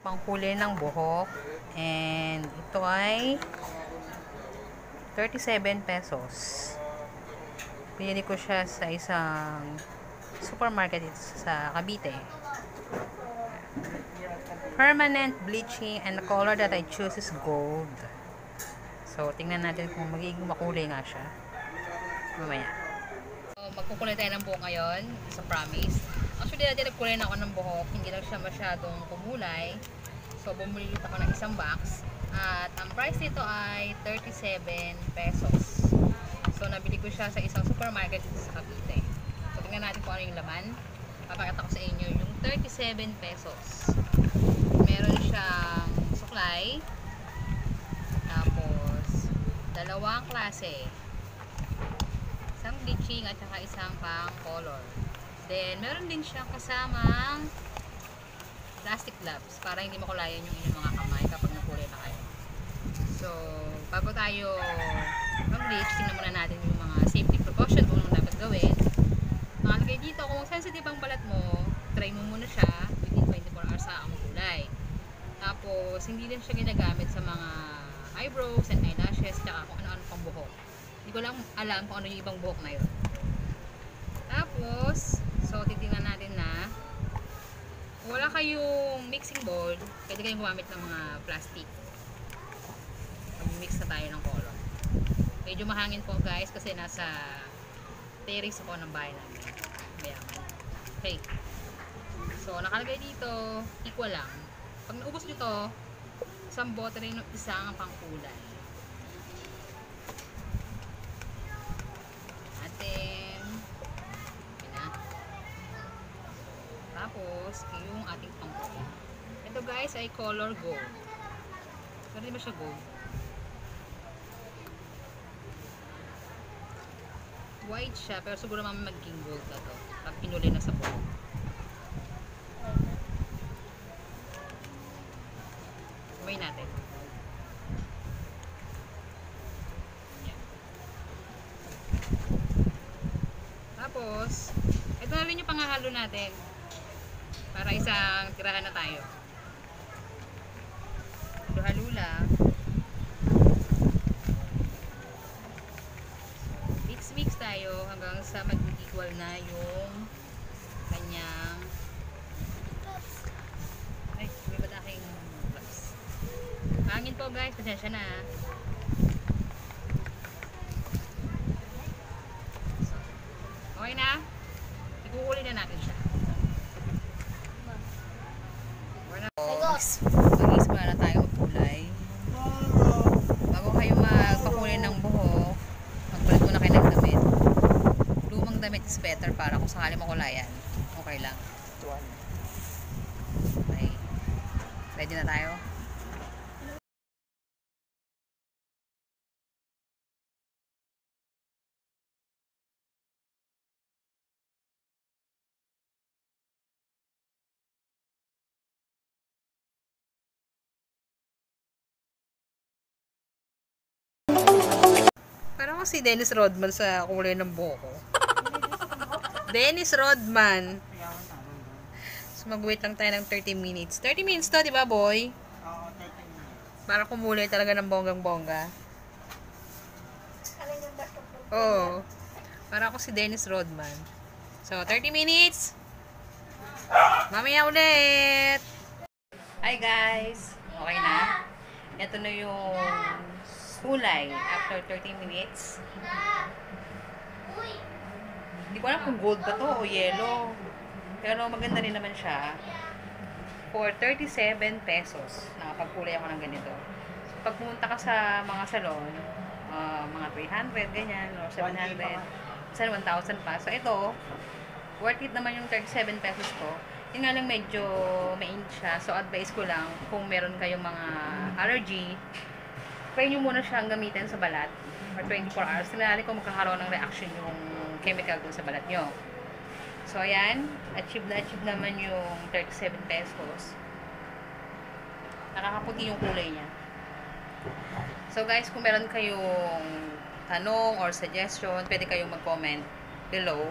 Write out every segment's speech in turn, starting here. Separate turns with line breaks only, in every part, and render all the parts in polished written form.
Pangkulay ng buhok. And ito ay 37 pesos. Pinili ko siya sa isang supermarket dito sa Cavite. Permanent bleaching, and the color that I choose is gold. So, tingnan natin kung magiging makulay nga siya mamaya. So, magkukulay tayo ng buhok ngayon sa promise. Actually, dati nagkulay na ako ng buhok. Hindi lang siya masyadong kumulay. So, bumili ako ng isang box. At ang price nito ay 37 pesos. So, nabili ko siya sa isang supermarket dito sa Cavite. So, tingnan natin kung ano yung laman. Papakita ko sa inyo yung 37 pesos. Meron siyang suklay. Tapos, dalawang klase. Isang bleaching at saka isang pang color. Then, meron din siyang kasamang plastic gloves para hindi makulayan yung inyong mga kamay kapag nakulay na kayo. So, bago tayo mag-bleach, tingnan muna natin yung mga safety precaution kung anong dapat gawin. Nakalagay dito, kung sensitive ang balat mo, try mo muna siya within 24 hours sa makulay. Tapos, hindi din siya ginagamit sa mga eyebrows and eyelashes, tsaka kung ano-ano pang buhok. Hindi ko lang alam kung ano yung ibang buhok na yun. Tapos, so, titingnan natin na kung wala kayong mixing bowl, pwede kayong gumamit ng mga plastic. Mag-mix na tayo ng color. Medyo mahangin po guys kasi nasa terrace ako ng bahay namin. Mayaman. Okay. So, nakalagay dito, equal lang. Pag naubos nyo to, isang bote rin isang pangkulay. Atin. Okay na. Tapos, yung ating pangkulay. Ito guys ay color gold. Pero di ba siya gold? White siya, pero siguro mamaya magiging gold na to. Pag pinuli na sa buhok. Kumain natin. Yan. Tapos, ito na rin yung panghahalo natin. Para isang tirahan na tayo. Halo-halo lang. Mix tayo hanggang sa mag-equal na yung kanyang ay, may ba aking gloves? Hangin po guys, pasensya na. So, okay na? Ikukulay na natin siya. Mag-isip na tayo magkulay. Bago kayo magpakulay ng buhok, magpalit muna kayo ng damit. Lumang damit is better para kung sakali makulayan. Okay lang. Okay. Ready na tayo? Parang si Dennis Rodman sa kulay ng buhok ko. Dennis Rodman. So, mag-wait lang tayo ng 30 minutes. 30 minutes to, di ba, boy?
Oo, 30 minutes.
Para kumulay talaga ng bonggang-bongga. Oo. Para ako si Dennis Rodman. So, 30 minutes. Mamaya ulit. Hi, guys. Okay na. Ito na yung kulay after 30 minutes. Hindi ko alam kung gold ba to o yellow. Pero maganda rin naman siya. For 37 pesos, nakapagkulay ako ng ganito. So, pag pumunta ka sa mga salon, mga 300, ganyan, or 700, sa 1,000 pa. So, ito, worth it naman yung 37 pesos ko. Yun nga lang medyo mainit siya. So, advice ko lang, kung meron kayong mga allergy, try nyo muna siyang gamitin sa balat for 24 hours. Tingnan natin kung magkakaroon ng reaction yung chemical dun sa balat nyo. So, ayan. Achieve naman yung 37 pesos. Nakakaputi yung kulay niya. So, guys, kung meron kayong tanong or suggestion, pwede kayong mag-comment below.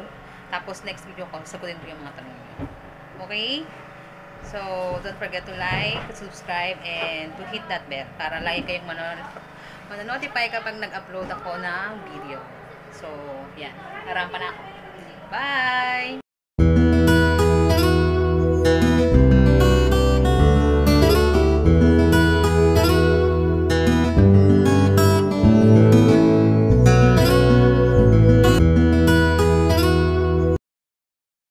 Tapos next video ko, sagutin ko yung mga tanong niyo. Okay? So, don't forget to like, to subscribe, and to hit that bell para lagi kayong manonotify kapag nag-upload ako ng video. So, yan. Harampa na ako. Bye!